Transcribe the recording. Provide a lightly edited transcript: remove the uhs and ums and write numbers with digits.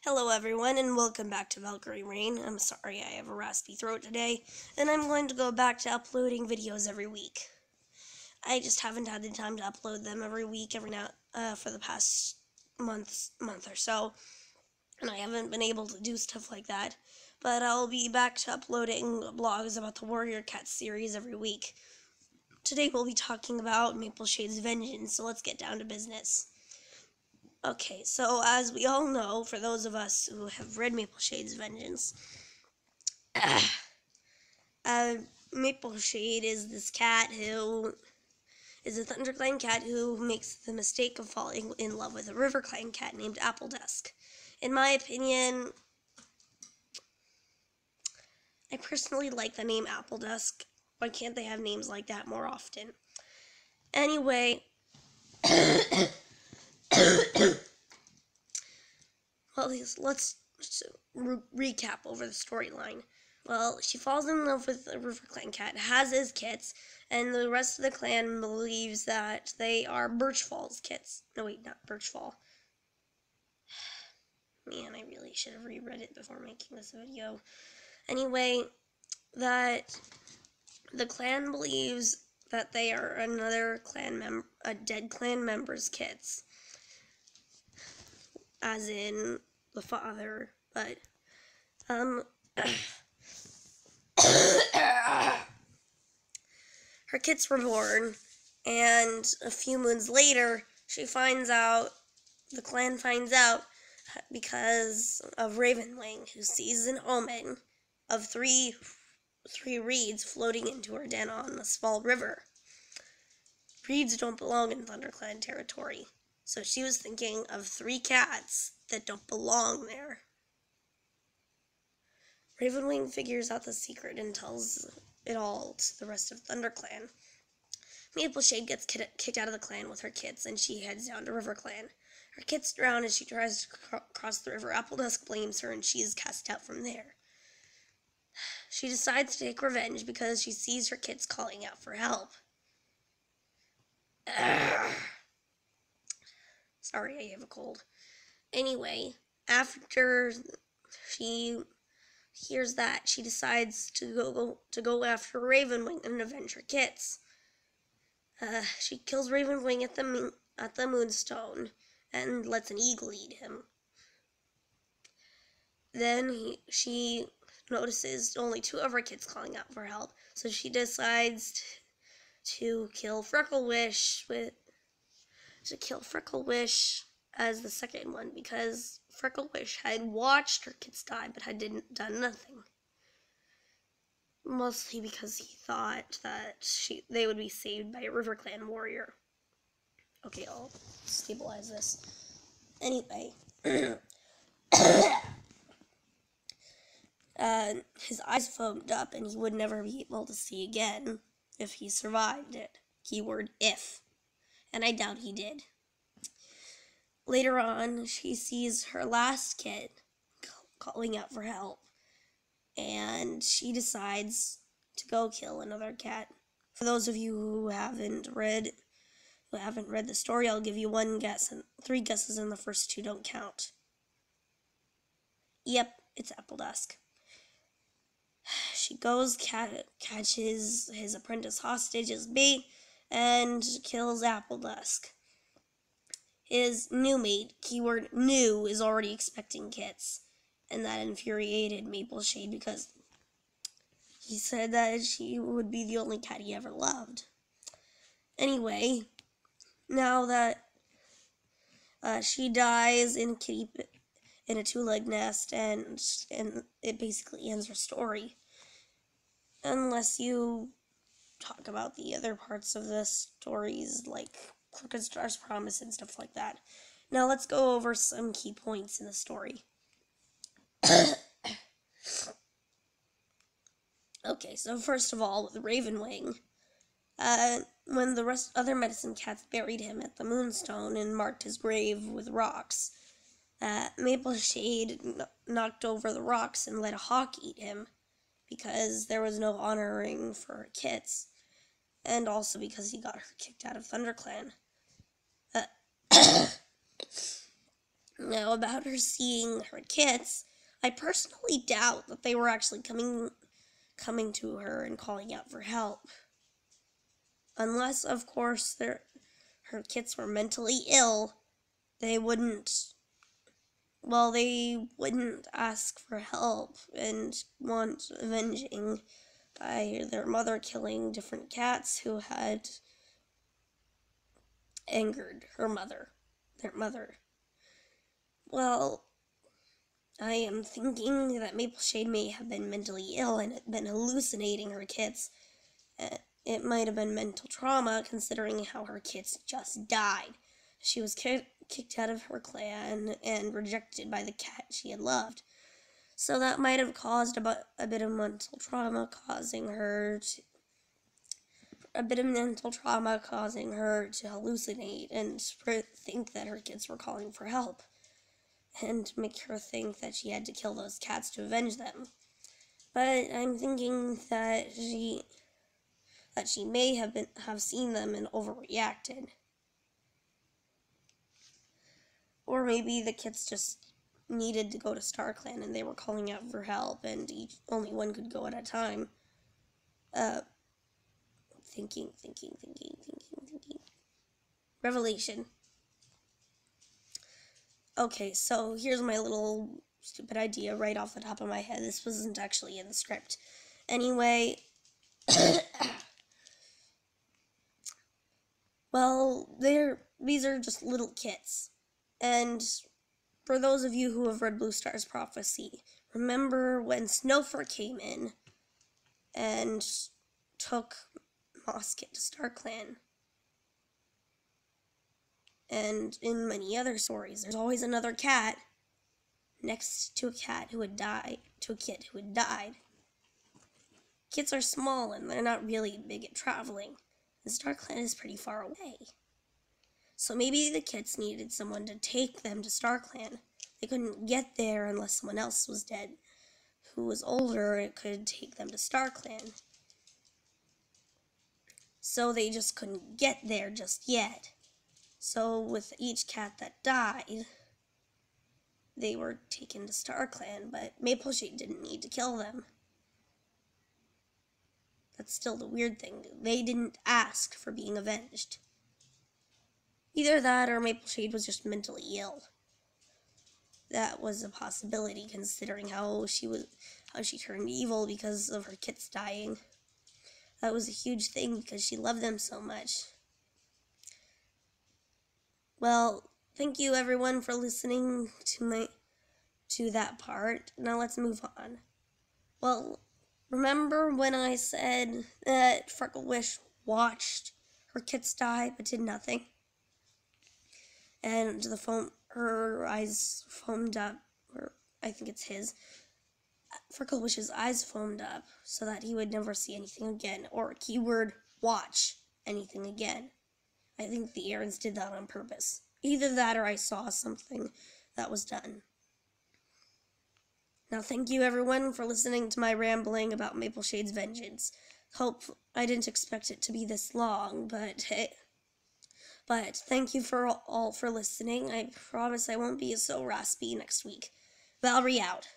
Hello everyone and welcome back to Valkyrie Rain. I'm sorry I have a raspy throat today, and I'm going to go back to uploading videos every week. I just haven't had the time to upload them every week, for the past month or so, and I haven't been able to do stuff like that. But I'll be back to uploading blogs about the Warrior Cat series every week. Today we'll be talking about Mapleshade's vengeance, so let's get down to business. Okay, so as we all know, for those of us who have read Mapleshade's Vengeance, Mapleshade is this cat who is a ThunderClan cat who makes the mistake of falling in love with a RiverClan cat named Appledusk. In my opinion, I personally like the name Appledusk. Why can't they have names like that more often? Anyway, well, let's recap over the storyline. Well, she falls in love with a RiverClan cat, has his kits, and the rest of the clan believes that they are Birchfall's kits. No, wait, not Birchfall. Man, I really should have reread it before making this video. Anyway, that the clan believes that they are another a dead clan member's kits. As in the father, but, her kits were born, and a few moons later, the clan finds out because of Ravenwing, who sees an omen of three reeds floating into her den on a small river. Reeds don't belong in ThunderClan territory, so she was thinking of 3 cats that don't belong there. Ravenwing figures out the secret and tells it all to the rest of ThunderClan. Mapleshade gets kicked out of the clan with her kits, and she heads down to RiverClan. Her kits drown as she tries to cross the river. Appledusk blames her, and she is cast out from there. She decides to take revenge because she sees her kits calling out for help. Sorry, I have a cold. Anyway, after she hears that, she decides to go after Ravenwing and avenge her kits. She kills Ravenwing at the Moonstone and lets an eagle eat him. Then she notices only 2 of her kits calling out for help, so she decides to kill Frecklewish as the second one, because Frecklewish had watched her kits die but had done nothing. Mostly because he thought that they would be saved by a RiverClan warrior. Okay, I'll stabilize this. Anyway, his eyes foamed up and he would never be able to see again if he survived it. Keyword if. And I doubt he did. Later on, she sees her last kit calling out for help, and she decides to go kill another cat. For those of you who haven't read the story, I'll give you 1 guess, and 3 guesses, and the first 2 don't count. Yep, it's Appledusk. She goes, catches his apprentice hostage as bait, and kills Appledusk. His new mate, keyword new, is already expecting kits, and that infuriated Mapleshade because he said that she would be the only cat he ever loved. Anyway, now that she dies in a 2-leg nest, and it basically ends her story. Unless you talk about the other parts of the stories, like Crooked Star's Promise and stuff like that. Now let's go over some key points in the story. Okay, so first of all, with Ravenwing, when the other medicine cats buried him at the Moonstone and marked his grave with rocks, Mapleshade knocked over the rocks and let a hawk eat him because there was no honoring for her kits, and also because he got her kicked out of ThunderClan. Now, about her seeing her kits, I personally doubt that they were actually coming to her and calling out for help. Unless, of course, her kits were mentally ill, they wouldn't, they wouldn't ask for help and want avenging by their mother killing different cats who had angered their mother. Well, I am thinking that Mapleshade may have been mentally ill and had been hallucinating her kits. It might have been mental trauma, considering how her kits just died. She was kicked out of her clan and rejected by the cat she had loved. So that might have caused a bit of mental trauma, causing her to hallucinate and think that her kids were calling for help, and make her think that she had to kill those cats to avenge them. But I'm thinking that she may have seen them and overreacted. Or maybe the kids just needed to go to StarClan and they were calling out for help and only one could go at a time. Thinking. Revelation. Okay, so here's my little stupid idea right off the top of my head. This wasn't actually in the script. Anyway, well, these are just little kits. And for those of you who have read Blue Star's Prophecy, remember when Snowfur came in and took Mosket to StarClan? And in many other stories, there's always another cat next to a cat who had died, to a kid who had died. Kits are small and they're not really big at traveling, and StarClan is pretty far away. So maybe the kits needed someone to take them to StarClan. They couldn't get there unless someone else was dead, who was older and could take them to StarClan. So they just couldn't get there just yet. So with each cat that died, they were taken to StarClan, but Mapleshade didn't need to kill them. That's still the weird thing. They didn't ask for being avenged. Either that or Mapleshade was just mentally ill. That was a possibility, considering how she turned evil because of her kits dying. That was a huge thing because she loved them so much. Well, thank you everyone for listening to that part. Now let's move on. Well, remember when I said that Frecklewish watched her kits die but did nothing? And her eyes foamed up, or I think it's his. Freckle-Wish's eyes foamed up so that he would never see anything again, or keyword watch anything again. I think the Aarons did that on purpose. Either that or I saw something that was done. Now thank you everyone for listening to my rambling about Mapleshade's vengeance. I didn't expect it to be this long, but hey. But thank you all for listening. I promise I won't be so raspy next week. Valerie out.